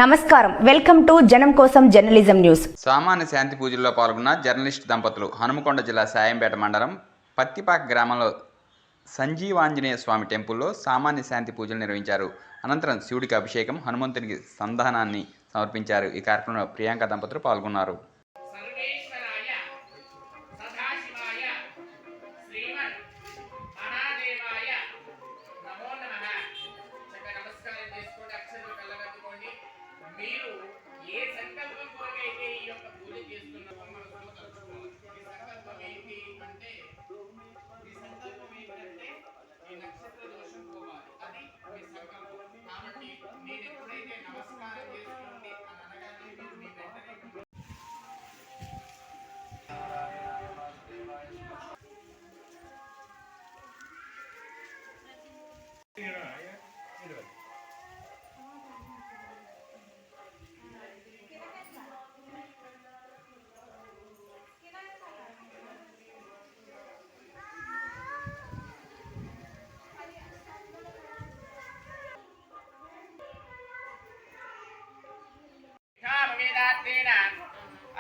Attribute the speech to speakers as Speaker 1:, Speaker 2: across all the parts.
Speaker 1: నమస్కారం, welcome to జనం కోసం జర్నలిజం న్యూస్.
Speaker 2: సామాన్య శాంతి పూజల్లో పాల్గొన్న జర్నలిస్ట్ దంపతులు హనుమకొండ జిల్లా సాయంపేట మండలం పత్తిపాక గ్రామంలో సంజీవాంజనేయ స్వామి టెంపుల్లో సామాన్య శాంతి పూజలు నిర్వహించారు. అనంతరం శివుడికి అభిషేకం, హనుమంతునికి సంధానాన్ని సమర్పించారు. ఈ కార్యక్రమంలో ప్రియాంక దంపతులు పాల్గొన్నారు.
Speaker 3: మీరు ఏ సంకల్పం కొరకైతే ఈ యొక్క పూజ చేస్తున్నారో మనసులో తలుచుకోవాలి. ఈ సంకల్పం ఏంటి అంటే ఈ నక్షత్ర దోషం పోవాలి. అది మీ సంకల్పం. కాబట్టి నేను ఎప్పుడైతే నమస్కారం చేసుకోండి అని అనగానే మీరు మీ వెంటనే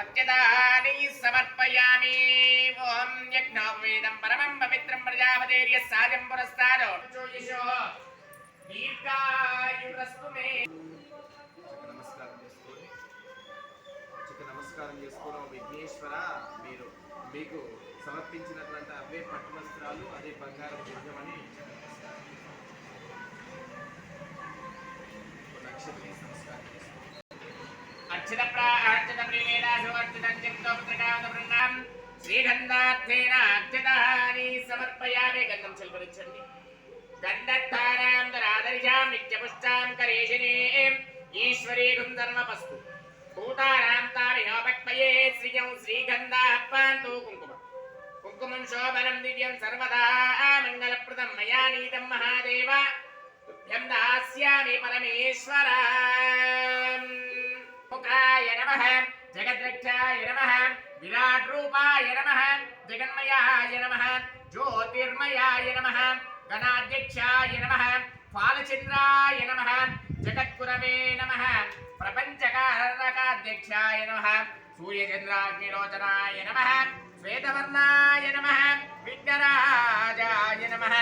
Speaker 3: అత్యదాని సమర్పయామి. ఓం యజ్ఞోపవేదం పరమం పవిత్రం ప్రజాపతేర్య సాజం పురస్తాదో జోయిషో దీర్ఘాయురస్తు మే.
Speaker 4: నమస్కారం చేసుకోవడం విఘ్నేశ్వర, మీకు సమర్పించినటువంటి అవే పట్టు వస్త్రాలు, అదే బంగారం దివ్యమని నమస్కారం
Speaker 3: శ్రీగంధార్థేన అక్షతాని సమర్పయామి. గంధం చెల్పరించండి. గంధత్తారాం దరాదర్శాం నిత్యపుష్టాం కరేషిణీం ఈశ్వరీగుం ధర్మపస్తు భూతారాం తామిహోపక్మయే శ్రియం శ్రీగంధాః పాంతు కుంకుమ కుంకుమం శోభనం దివ్యం సర్వదా మంగళప్రదం మయా నీతం మహాదేవ తుభ్యం దాస్యామి పరమేశ్వర. ముఖాయ నమః, జగద్రక్షాయ నమః, విరాట్ రూపాయ నమః, జగన్మయాయ నమః, జ్యోతిర్మయాయ నమః, గణాధ్యక్షాయ నమః, ఫాలచంద్రాయ నమః, జగద్గురవే నమః, ప్రపంచకారకాధ్యక్షాయ నమః, సూర్యచంద్రాగ్నిలోచనాయ నమః, శ్వేతవర్ణాయ నమః, విఘ్నరాజాయ నమః,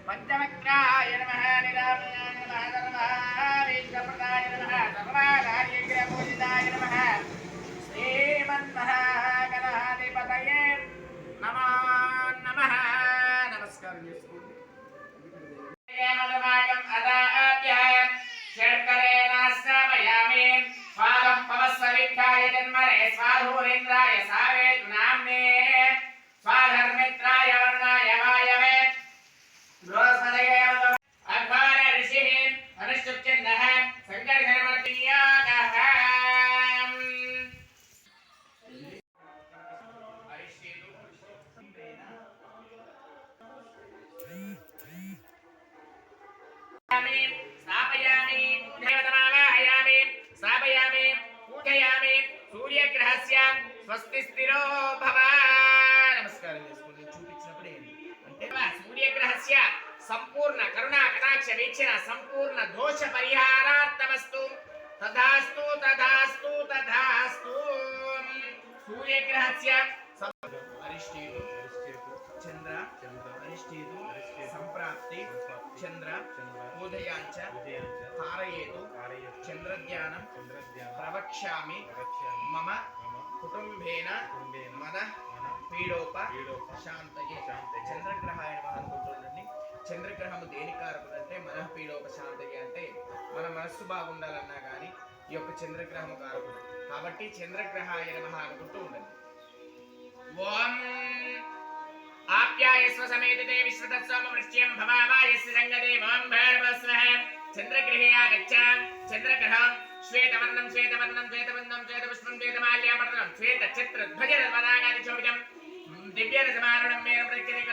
Speaker 3: పంచవక్రాయ నమః, నిరామయాయ నమః, సర్వావేదప్రదాయ నమః, సర్వకార్యగ్రహపూజితాయ నమః, శ్రీమన్మహాగణాధిపతయే నమో నమః. నమస్కారం చేసుకోండి. స్వాగం పవస్వరిక్షాయ జన్మనే స్వాధూరేంద్రాయ సావేతు నామ్నే స్వాధర్మిత్రాయ వర్ణాయ వాయవే బృహస్పతయే అఘోర ఋషిః అనుష్ఠుప్ఛందః సంకర్షణమర్తియాగః. స్థాపయామి దేవతమావాహయామి స్థాపయామి పూజయామి సూర్యగ్రహస్య స్వస్తి స్థిరో భవ. నమస్కారం చేసుకోండి. చూపించినప్పుడు ఏంటి అంటే సూర్యగ్రహస్య సంపూర్ణ కరుణా కటాక్ష వీక్షణ సంపూర్ణ దోష పరిహారార్థమస్తు. తథాస్తు తథాస్తు తథాస్తు. సూర్యగ్రహస్య అరిష్టేతు చంద్ర అరిష్టేతు సంప్రాప్తి చంద్ర ఉదయాంచ తారయేతు చంద్రజ్ఞానం ప్రవక్ష్యామి మమ కుటుంబేన మన పీడోప శాంతయే. చంద్రగ్రహాయ నమః అనుకుంటుండండి. చంద్రగ్రహము దేని కారకుడు అంటే మనఃపీడోప శాంతయే అంటే మన మనస్సు బాగుండాలన్నా కానీ ఈ యొక్క చంద్రగ్రహము కారకుడు. కాబట్టి చంద్రగ్రహాయ నమః అనుకుంటూ ఉండండి. ఓం ఆప్యాయస్వ సమేతే విశ్వతత్సోమవృష్ట్యం భవామాయస్య సంగదే మాం భైరవస్వః. చంద్రగ్రహే ఆగచ్చ. చంద్రగ్రహం శ్వేతవర్ణం శ్వేతవర్ణం శ్వేతవర్ణం శ్వేతపుష్పం శ్వేతమాల్యాపర్ణం శ్వేత ఛత్ర ధ్వజ పదాకాది శోభితం దివ్యరసమారుణం మేన ప్రత్యేక